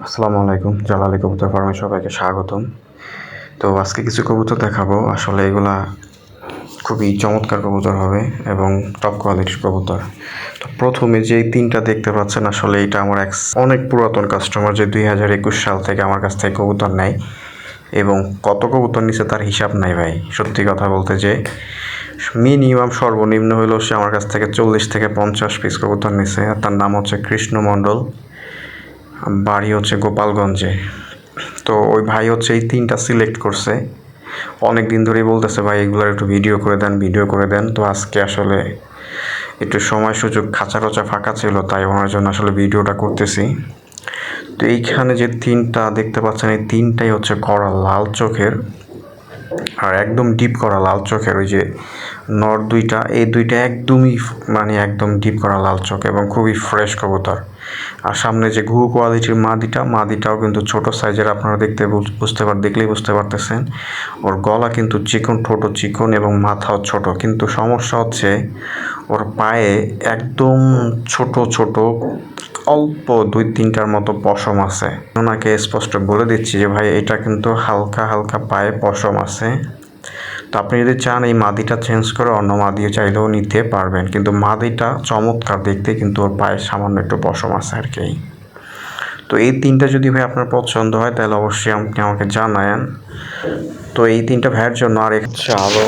আসসালামু আলাইকুম, জালালি কবুতর ফার্মে সবাইকে স্বাগতম। তো আজকে কিছু কবুতর দেখাবো। আসলে এগুলা খুবই চমৎকার কবুতর হবে এবং টপ কোয়ালিটির কবুতর। তো প্রথমে যে তিনটা দেখতে পাচ্ছেন, আসলে এটা আমার অনেক পুরাতন কাস্টমার, যে 2021 সাল থেকে আমার কাছ থেকে কবুতর নেয় এবং কত কবুতর নিছে তার হিসাব নাই ভাই। সত্যি কথা বলতে, যে মিনিমাম সর্বনিম্ন হলেও সে আমার কাছ থেকে 40 থেকে 50 পিস কবুতর নিছে। আর তার নাম হচ্ছে কৃষ্ণ মণ্ডল, বাড়ি হচ্ছে গোপালগঞ্জে। তো ওই ভাই হচ্ছে এই তিনটা সিলেক্ট করছে। অনেক দিন ধরেই বলতেছে, ভাই এগুলোর একটু ভিডিও করে দেন। তো আজকে আসলে একটু সময় সুযোগ খাঁচা রোচা ফাঁকা ছিল, তাই ওনার জন্য আসলে ভিডিওটা করতেছি। তো এইখানে যে তিনটা দেখতে পাচ্ছেন, এই তিনটাই হচ্ছে কড়া লাল চোখের, আর একদম ডিপ করা লাল চোখের। ওই যে নর দুইটা, এই দুইটা একদমই একদম ডিপ করা লাল চোখ এবং খুবই ফ্রেশ কবুতর। আর সামনে যে ঘু কোয়ালিটির মাদিটাও কিন্তু ছোট সাইজের, আপনারা দেখলেই বুঝতে পারতেছেন। ওর গলা কিন্তু চিকন, ঠোঁটও চিকন এবং মাথাও ছোট। কিন্তু সমস্যা হচ্ছে ওর পায়ে একদম ছোট ছোট অল্প 2-3টার মতো পশম আছে। ওনাকে স্পষ্ট বলে দিচ্ছি যে ভাই, এটা কিন্তু হালকা হালকা পায়ে পশম আছে। তো আপনি যদি চান এই মাদিটা চেঞ্জ করে অন্য মাদিও চাইলেও নিতে পারবেন, কিন্তু মাদিটা চমৎকার দেখতে, কিন্তু ওর পায়ে সামান্য একটু পশম আছে আর কি। তো এই তিনটা যদি ভাই আপনার পছন্দ হয় তাহলে অবশ্যই আপনি আমাকে জানায়েন। তো এই তিনটা ভাইয়ের জন্য আর হচ্ছে আরও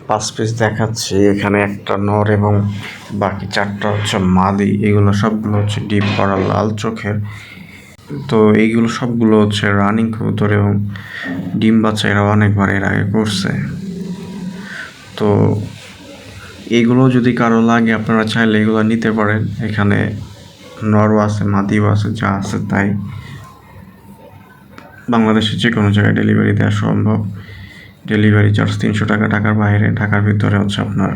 5 পিস দেখাচ্ছি। এখানে একটা নর এবং বাকি 4টা হচ্ছে মাদি। এগুলো সবগুলো হচ্ছে ডিপ করা লাল চোখের। তো এইগুলো সবগুলো হচ্ছে রানিং কবুতর এবং ডিম বাচ্চা এরা অনেকবার এর আগে করছে। তো এইগুলো যদি কারো লাগে, আপনারা চাইলে এগুলো নিতে পারেন। এখানে নরও আছে, মাদিও আছে, যা আছে তাই। বাংলাদেশের যে কোনো জায়গায় ডেলিভারি দেওয়া সম্ভব। ডেলিভারি চার্জ 300 টাকা, ঢাকার বাইরে। ঢাকার ভিতরে হচ্ছে আপনার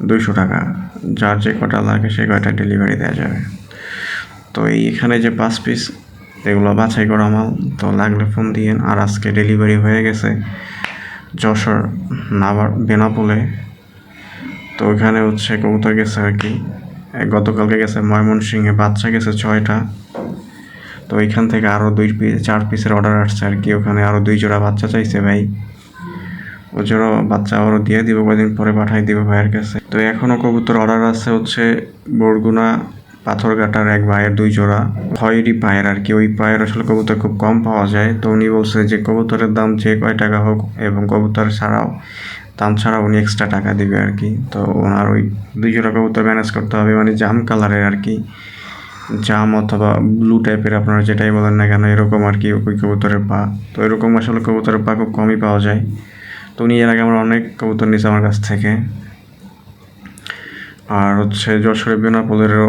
200 টাকা। যার যে কটা লাগে সে কয়টা ডেলিভারি দেওয়া যাবে। তো এখানে যে 5 পিস, এগুলো বাছাই করা মাল। তো লাগলে ফোন দিয়েন। আর আজকে ডেলিভারি হয়ে গেছে যশোর বেনাপোলে। তো ওইখানে হচ্ছে কবুতর গেছে আর কি। গতকালকে গেছে ময়মনসিংহে, বাচ্চা গেছে 6টা। তো ওইখান থেকে আরও 4 পিসের অর্ডার আসছে আর কি। ওখানে আরও 2 জোড়া বাচ্চা চাইছে ভাই। ও জোড়া বাচ্চা আরও দিয়ে দিব, কয়েকদিন পরে পাঠাই দিব ভাইয়ের কাছে। তো এখনও কবুতর অর্ডার আছে হচ্ছে বরগুনা পাথরঘাটার এক ভাইয়ের 2 জোড়া খয়েরি পায়ের আর কি। ওই পায়ের আসলে কবুতর খুব কম পাওয়া যায়। তো উনি বলছে যে কবুতরের দাম যে কয় টাকা হোক, এবং কবুতর দাম ছাড়াও উনি এক্সট্রা টাকা দিবে আর কি। তো ওনার ওই 2 জোড়া কবুতর ম্যানেজ করতে হবে, জাম কালারের আর কি, জাম অথবা ব্লু টাইপের, আপনারা যেটাই বলেন না কেন, এরকম আর কি ওই কবুতরের পা। তো এরকম আসলে কবুতরের পা খুব কমই পাওয়া যায়। তো উনি এর আগে আমরা অনেক কবুতর নিয়েছে আমার কাছ থেকে। আর হচ্ছে যশোরের বেনাপোলেরও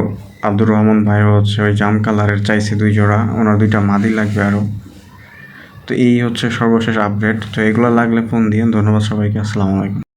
আব্দুর রহমান ভাইও হচ্ছে ওই জাম কালারের চাইছে 2 জোড়া। ওনার 2টা মাদি লাগবে আরও। তো এই হচ্ছে সর্বশেষ আপডেট। তো এগুলো লাগলে ফোন দিয়ে। ধন্যবাদ সবাইকে। আসসালামু আলাইকুম।